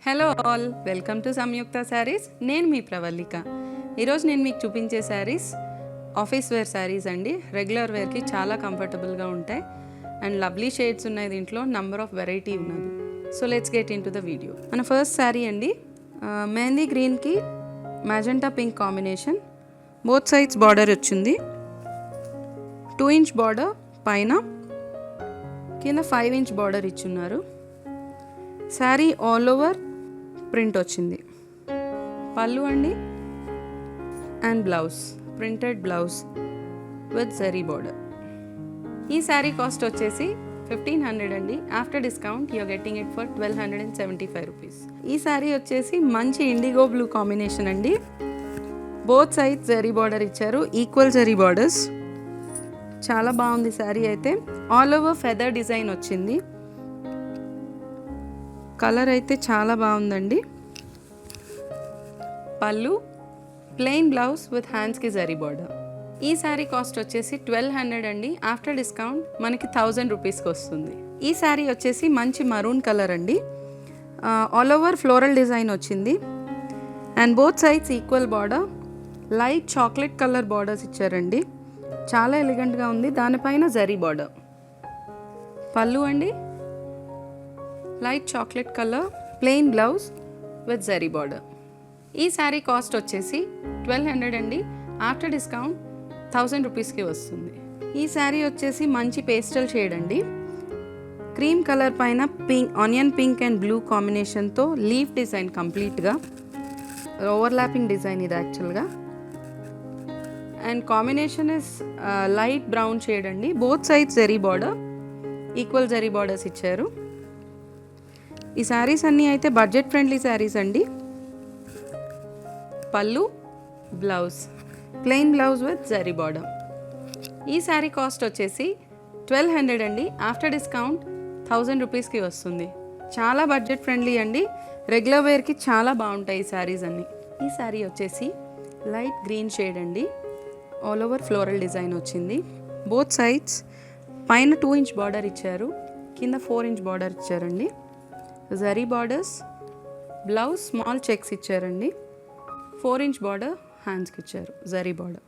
Hello all, welcome to సంయుక్త శారీస్. నేను మీ ప్రవల్లిక. ఈరోజు నేను మీకు చూపించే శారీస్ ఆఫీస్ వేర్ శారీస్ అండి. రెగ్యులర్ వేర్కి చాలా కంఫర్టబుల్గా ఉంటాయి అండ్ లవ్లీ షేడ్స్ ఉన్నాయి దీంట్లో. నంబర్ ఆఫ్ వెరైటీ ఉన్నది. So let's get in to the video. మన ఫస్ట్ శారీ అండి, మెహందీ గ్రీన్కి magenta pink combination. Both sides border వచ్చింది. 2 ఇంచ్ బార్డర్ పైన, కింద 5 ఇంచ్ బార్డర్ ఇచ్చున్నారు. శారీ ఆల్ ఓవర్ ప్రింట్ వచ్చింది. పళ్ళు అండి and blouse, printed blouse with zari border. ఈ శారీ కాస్ట్ వచ్చేసి 1500 అండి. After discount you're getting it for 1275 rupees. ఈ శారీ వచ్చేసి మంచి ఇండిగో బ్లూ కాంబినేషన్ అండి. బోత్ సైడ్ జరీ బార్డర్ ఇచ్చారు, ఈక్వల్ జరీ బార్డర్స్. చాలా బాగుంది శారీ అయితే. ఆల్ ఓవర్ ఫెదర్ డిజైన్ వచ్చింది. కలర్ అయితే చాలా బాగుందండి. పళ్ళు, ప్లెయిన్ బ్లౌజ్ విత్ హ్యాండ్స్కి జరీ బార్డర్. ఈ శారీ కాస్ట్ వచ్చేసి 1200 అండి. ఆఫ్టర్ డిస్కౌంట్ మనకి 1000 రూపీస్కి వస్తుంది. ఈ శారీ వచ్చేసి మంచి మరూన్ కలర్ అండి. ఆల్ ఓవర్ ఫ్లోరల్ డిజైన్ వచ్చింది and both sides equal border. Light chocolate colour borders ఇచ్చారండి. చాలా ఎలిగెంట్గా ఉంది. దానిపైన జరీ బార్డర్. పళ్ళు అండి light chocolate colour, plain blouse with zari border. ఈ శారీ కాస్ట్ వచ్చేసి 1200 అండి. ఆఫ్టర్ డిస్కౌంట్ 1000 రూపీస్కి వస్తుంది. ఈ శారీ వచ్చేసి మంచి పేస్టల్ షేడ్ అండి. క్రీమ్ కలర్ పైన pink, onion pink and blue కాంబినేషన్తో లీఫ్ డిజైన్, కంప్లీట్గా ఓవర్లాపింగ్ డిజైన్ ఇది యాక్చువల్గా. And combination is light brown shade అండి. Both sides zari border, equal zari borders ఇచ్చారు. ఈ శారీస్ అన్నీ అయితే బడ్జెట్ ఫ్రెండ్లీ శారీస్ అండి. పళ్ళు, blouse, plain blouse with zari border. ఈ శారీ కాస్ట్ వచ్చేసి 1200 అండి. ఆఫ్టర్ డిస్కౌంట్ 1000 రూపీస్కి వస్తుంది. చాలా బడ్జెట్ ఫ్రెండ్లీ అండి. రెగ్యులర్ వేర్కి చాలా బాగుంటాయి ఈ శారీస్ అన్నీ. ఈ శారీ వచ్చేసి లైట్ గ్రీన్ షేడ్ అండి. ఆల్ ఓవర్ ఫ్లోరల్ డిజైన్ వచ్చింది. బోత్ సైడ్స్ పైన 2 ఇంచ్ బార్డర్ ఇచ్చారు, కింద 4 ఇంచ్ బార్డర్ ఇచ్చారండి. Zari borders, blouse small checks ఇచ్చారండి. 4 ఇంచ్ బార్డర్ హ్యాండ్స్కి ఇచ్చారు, జరీ బార్డర్.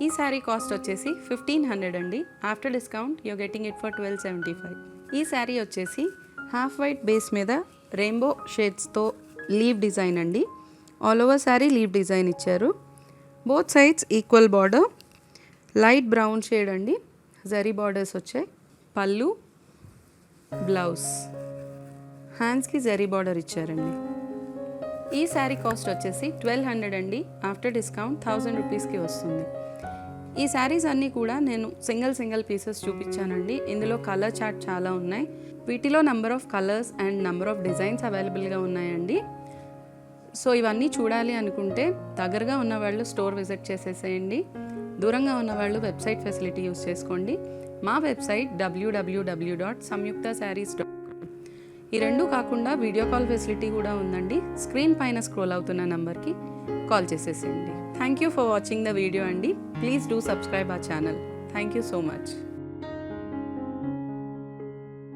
ఈ శారీ కాస్ట్ వచ్చేసి 1500 అండి. After discount you're getting it for 1275. ఈ శారీ వచ్చేసి హాఫ్ వైట్ బేస్ మీద రెయిన్బో షేడ్స్తో లీవ్ డిజైన్ అండి. All over sari leaf design ఇచ్చారు. Both sides equal border, light brown shade అండి. జరీ బార్డర్స్ వచ్చాయి. పళ్ళు, బ్లౌజ్, హ్యాండ్స్కి జరీ బార్డర్ ఇచ్చారండి. ఈ శారీ కాస్ట్ వచ్చేసి 1200 అండి. ఆఫ్టర్ డిస్కౌంట్ 1000 రూపీస్కి వస్తుంది. ఈ శారీస్ అన్నీ కూడా నేను సింగిల్ పీసెస్ చూపించానండి. ఇందులో కలర్ చార్ట్ చాలా ఉన్నాయి. వీటిలో number of colours and number of designs అవైలబుల్గా ఉన్నాయండి. సో ఇవన్నీ చూడాలి అనుకుంటే దగ్గరగా ఉన్న వాళ్ళు స్టోర్ విజిట్ చేసేసేయండి. దూరంగా ఉన్న వాళ్ళు వెబ్సైట్ ఫెసిలిటీ యూస్ చేసుకోండి. మా వెబ్సైట్ www.samyuktasarees.com. ఈ రెండు కాకుండా వీడియో కాల్ ఫెసిలిటీ కూడా ఉందండి. స్క్రీన్ పైన స్క్రోల్ అవుతున్న నంబర్కి కాల్ చేసేసేయండి. Thank you for watching the video అండి. Please do subscribe our channel. Thank you so much.